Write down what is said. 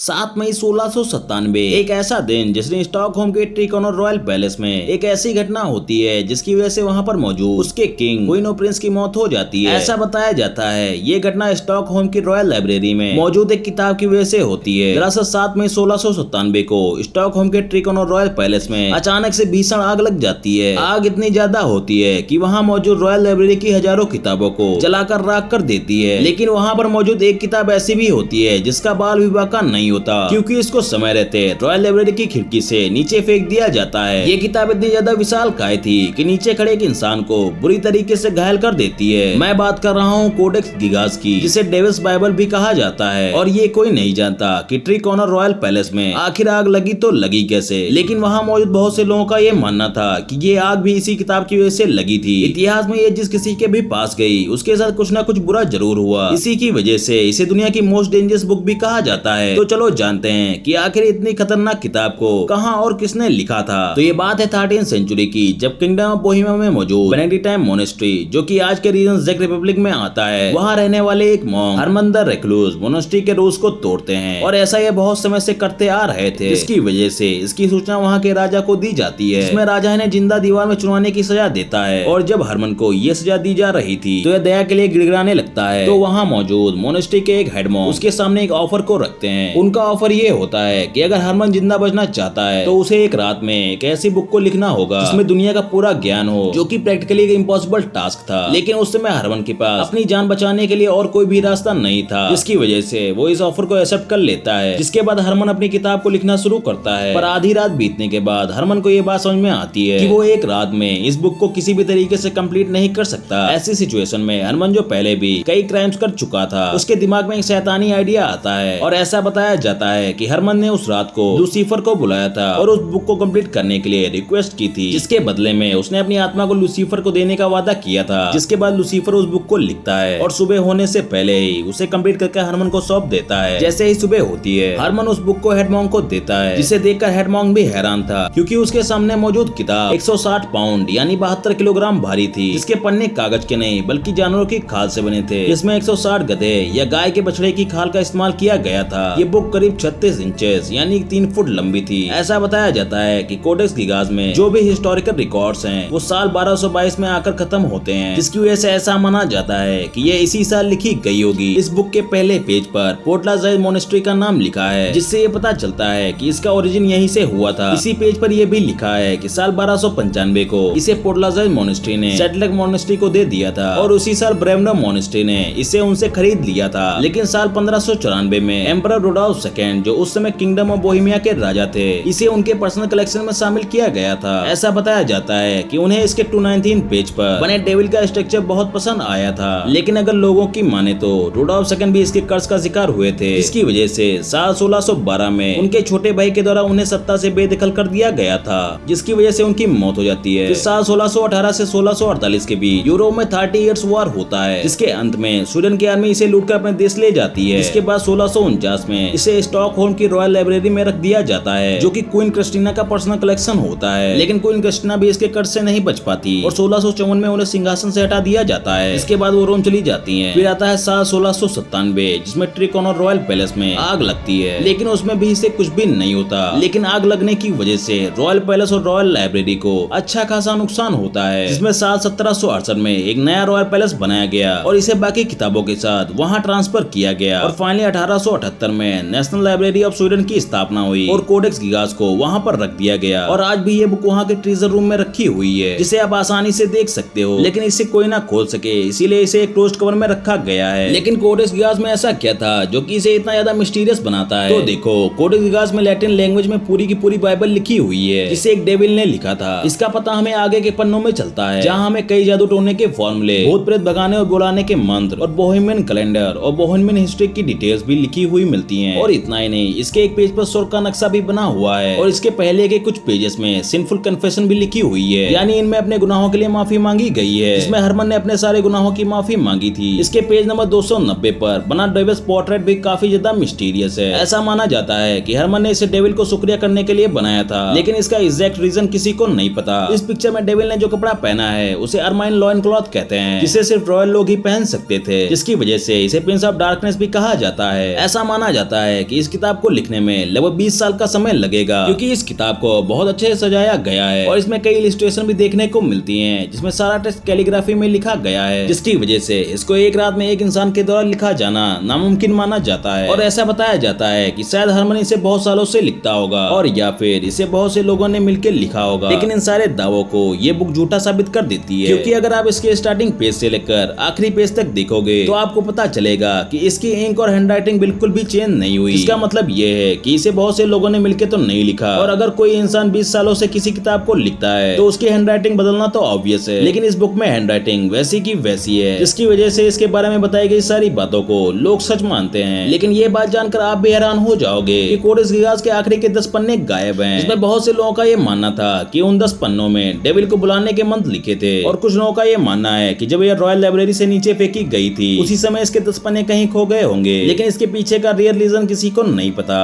7 मई 1697 एक ऐसा दिन जिसने स्टॉकहोम के ट्रिकोनर रॉयल पैलेस में एक ऐसी घटना होती है जिसकी वजह से वहां पर मौजूद उसके किंग क्वीन और प्रिंस की मौत हो जाती है। ऐसा बताया जाता है ये घटना स्टॉकहोम की रॉयल लाइब्रेरी में मौजूद एक किताब की वजह से होती है। दरअसल 7 मई 1697 को स्टॉकहोम के ट्रिकोनर रॉयल पैलेस में अचानक से भीषण आग लग जाती है। आग इतनी ज्यादा होती है कि वहाँ मौजूद रॉयल लाइब्रेरी की हजारों किताबों को जलाकर राख कर देती है। लेकिन वहाँ पर मौजूद एक किताब ऐसी भी होती है जिसका बाल विवाह का नहीं होता, क्योंकि इसको समय रहते रॉयल लाइब्रेरी की खिड़की से नीचे फेंक दिया जाता है। ये किताब इतनी ज्यादा विशालकाय थी कि नीचे खड़े एक इंसान को बुरी तरीके से घायल कर देती है। मैं बात कर रहा हूँ कोडेक्स गिगास की, जिसे डेविल्स बाइबल भी कहा जाता है। और ये कोई नहीं जानता कि ट्रिकोनर रॉयल पैलेस में आखिर आग लगी तो लगी कैसे। लेकिन वहाँ मौजूद बहुत से लोगों का ये मानना था कि ये आग भी इसी किताब की वजह से लगी थी। इतिहास में ये जिस किसी के भी पास गई उसके साथ कुछ न कुछ बुरा जरूर हुआ। इसी की वजह से इसे दुनिया की मोस्ट डेंजरस बुक भी कहा जाता है। तो चलो जानते हैं कि आखिर इतनी खतरनाक किताब को कहां और किसने लिखा था। तो ये बात है 13वीं सेंचुरी की, जब किंगडम ऑफ बोहेमिया में मौजूद बेनेडिक्टाइन मोनेस्ट्री, जो कि आज के रीजन चेक रिपब्लिक में आता है, वहां रहने वाले एक monk Hermann the recluse monastery के रूल्स को तोड़ते हैं। और ऐसा ये बहुत समय से करते आ रहे थे, जिसकी वजह से इसकी सूचना वहाँ के राजा को दी जाती है। इसमें राजा ने जिंदा दीवार में चुनवाने की सजा देता है। और जब हरमन को ये सजा दी जा रही थी तो यह दया के लिए गिड़गिड़ाने लगता है। तो वहाँ मौजूद मोनेस्ट्री के एक हेड मॉन्क उसके सामने एक ऑफर को रखते हैं। उनका ऑफर ये होता है कि अगर हरमन जिंदा बचना चाहता है तो उसे एक रात में एक ऐसी बुक को लिखना होगा जिसमें दुनिया का पूरा ज्ञान हो, जो कि प्रैक्टिकली एक इम्पॉसिबल टास्क था। लेकिन उस समय हरमन के पास अपनी जान बचाने के लिए और कोई भी रास्ता नहीं था, जिसकी वजह से वो इस ऑफर को एक्सेप्ट कर लेता है। जिसके बाद हरमन अपनी किताब को लिखना शुरू करता है। पर आधी रात बीतने के बाद हरमन को ये बात समझ में आती है कि वो एक रात में इस बुक को किसी भी तरीके से कंप्लीट नहीं कर सकता। ऐसी सिचुएशन में हरमन, जो पहले भी कई क्राइम्स कर चुका था, उसके दिमाग में एक शैतानी आइडिया आता है। और ऐसा बताया जाता है कि हरमन ने उस रात को लूसीफर को बुलाया था और उस बुक को कंप्लीट करने के लिए रिक्वेस्ट की थी, जिसके बदले में उसने अपनी आत्मा को लूसीफर को देने का वादा किया था। जिसके बाद लूसीफर उस बुक को लिखता है और सुबह होने से पहले ही उसे कंप्लीट करके हरमन को सौंप देता है। जैसे ही सुबह होती है, हरमन उस बुक को हेड मॉन्क को देता है, जिसे देखकर हेड मॉन्क भी हैरान था, क्योंकि उसके सामने मौजूद किताब 160 पाउंड यानी 72 किलोग्राम भारी थी। जिसके पन्ने कागज के नहीं बल्कि जानवरों की खाल से बने थे, जिसमें 160 गधे या गाय के बछड़े की खाल का इस्तेमाल किया गया था। ये बुक करीब 36 इंचेस यानी 3 फुट लंबी थी। ऐसा बताया जाता है कि कोडेक्स गिगास में जो भी हिस्टोरिकल रिकॉर्ड्स हैं वो साल 1222 में आकर खत्म होते हैं, जिसकी वजह से ऐसा माना जाता है कि ये इसी साल लिखी गई होगी। इस बुक के पहले पेज पर पोर्टलाजाइज मोनेस्ट्री का नाम लिखा है, जिससे ये पता चलता है कि इसका ओरिजिन यहीं से हुआ था। इसी पेज पर यह भी लिखा है कि साल 1295 को इसे पोर्टलाजाइज मोनेस्ट्री ने सेटलक मोनेस्ट्री को दे दिया था, और उसी साल ब्रेमनम मोनेस्ट्री ने इसे उनसे खरीद लिया था। लेकिन साल 1594 में एम्परर रुडोल्फ II, जो उस समय किंगडम ऑफ बोहेमिया के राजा थे, इसे उनके पर्सनल कलेक्शन में शामिल किया गया था। ऐसा बताया जाता है कि उन्हें इसके 219 पेज पर बने डेविल का स्ट्रक्चर बहुत पसंद आया था। लेकिन अगर लोगों की माने तो रुडोल्फ II भी इसके कर्ज का शिकार हुए थे, जिसकी वजह से साल 1612 में उनके छोटे भाई के द्वारा उन्हें सत्ता से बेदखल कर दिया गया था, जिसकी वजह से उनकी मौत हो जाती है। साल 1618 से 1648 के बीच यूरोप में 30 इयर्स वॉर होता है, जिसके अंत में स्वीडन की आर्मी इसे लूटकर अपने देश ले जाती है। इसके बाद 1649 में इसे स्टॉकहोम की रॉयल लाइब्रेरी में रख दिया जाता है, जो कि क्वीन क्रिस्टीना का पर्सनल कलेक्शन होता है। लेकिन क्वीन क्रिस्टीना भी इसके कर्ज से नहीं बच पाती और 1654 में उन्हें सिंहासन से हटा दिया जाता है। इसके बाद वो रोम चली जाती हैं। फिर आता है साल 1697, जिसमें ट्रिकोनर रॉयल पैलेस में आग लगती है। लेकिन उसमें भी इसे कुछ भी नहीं होता। लेकिन आग लगने की वजह से रॉयल पैलेस और रॉयल लाइब्रेरी को अच्छा खासा नुकसान होता है, जिसमें साल 1768 में एक नया रॉयल पैलेस बनाया गया और इसे बाकी किताबों के साथ वहाँ ट्रांसफर किया गया। और फाइनली 1878 में नेशनल लाइब्रेरी ऑफ स्वीडन की स्थापना हुई और कोडेक्स गिगास को वहाँ पर रख दिया गया। और आज भी ये बुक वहाँ के ट्रेजर रूम में रखी हुई है, जिसे आप आसानी से देख सकते हो, लेकिन इसे कोई ना खोल सके, इसीलिए इसे एक क्लोज्ड कवर में रखा गया है। लेकिन कोडेक्स गिगास में ऐसा क्या था जो कि इसे इतना ज्यादा मिस्टीरियस बनाता है? तो देखो, कोडेक्स गिगास में लैटिन लैंग्वेज में पूरी की पूरी बाइबल लिखी हुई है, जिसे एक डेविल ने लिखा था। इसका पता हमें आगे के पन्नों में चलता है, जहाँ हमें कई जादू टोने के फॉर्मूले, भूत प्रेत भगाने और बुलाने के मंत्र और बोहेमियन कैलेंडर और बोहेमियन हिस्ट्री की डिटेल्स भी लिखी हुई मिलती हैं। और इतना ही नहीं, इसके एक पेज पर स्वर्ग का नक्शा भी बना हुआ है और इसके पहले के कुछ पेजेस में सिंफुल कन्फेशन भी लिखी हुई है, यानी इनमें अपने गुनाहों के लिए माफी मांगी गई है, जिसमें हरमन ने अपने सारे गुनाहों की माफी मांगी थी। इसके पेज नंबर 290 पर बना डेविल्स पोर्ट्रेट भी काफी ज्यादा मिस्टीरियस है। ऐसा माना जाता है कि हरमन ने इसे डेविल को शुक्रिया करने के लिए बनाया था, लेकिन इसका एग्जैक्ट रीजन किसी को नहीं पता। इस पिक्चर में डेविल ने जो कपड़ा पहना है उसे अरमाइन लॉइन क्लॉथ कहते हैं, जिसे सिर्फ रॉयल लोग ही पहन सकते थे, जिसकी वजह से इसे प्रिंस ऑफ डार्कनेस भी कहा जाता है। ऐसा माना जाता है है कि इस किताब को लिखने में लगभग 20 साल का समय लगेगा, क्योंकि इस किताब को बहुत अच्छे से सजाया गया है और इसमें कई इलस्ट्रेशन भी देखने को मिलती हैं, जिसमें सारा टेक्स्ट कैलीग्राफी में लिखा गया है, जिसकी वजह से इसको एक रात में एक इंसान के द्वारा लिखा जाना नामुमकिन माना जाता है। और ऐसा बताया जाता है कि शायद हरमन इसे बहुत सालों से लिखता होगा और या फिर इसे बहुत से लोगों ने मिलकर लिखा होगा, लेकिन इन सारे दावों को ये बुक झूठा साबित कर देती है, क्योंकि अगर आप इसके स्टार्टिंग पेज से लेकर आखिरी पेज तक देखोगे तो आपको पता चलेगा कि इसकी इंक और हैंडराइटिंग बिल्कुल भी चेंज नहीं हुई। इसका मतलब ये है कि इसे बहुत से लोगों ने मिलकर तो नहीं लिखा, और अगर कोई इंसान 20 सालों से किसी किताब को लिखता है तो उसकी हैंडराइटिंग बदलना तो ऑब्वियस है, लेकिन इस बुक में हैंडराइटिंग वैसी की वैसी है, जिसकी वजह से इसके बारे में बताई गई सारी बातों को लोग सच मानते हैं। लेकिन ये बात जानकर आप भी हैरान हो जाओगे कि कोडेक्स गिगास के आखिरी के 10 पन्ने गायब हैं। इसमें बहुत से लोगों का ये मानना था कि उन 10 पन्नों में डेविल को बुलाने के मंत्र लिखे थे, और कुछ लोगों का ये मानना है कि जब यह रॉयल लाइब्रेरी से नीचे फेंकी गई थी उसी समय इसके 10 पन्ने कहीं खो गए होंगे, लेकिन इसके पीछे का रियल रीजन किसी को नहीं पता।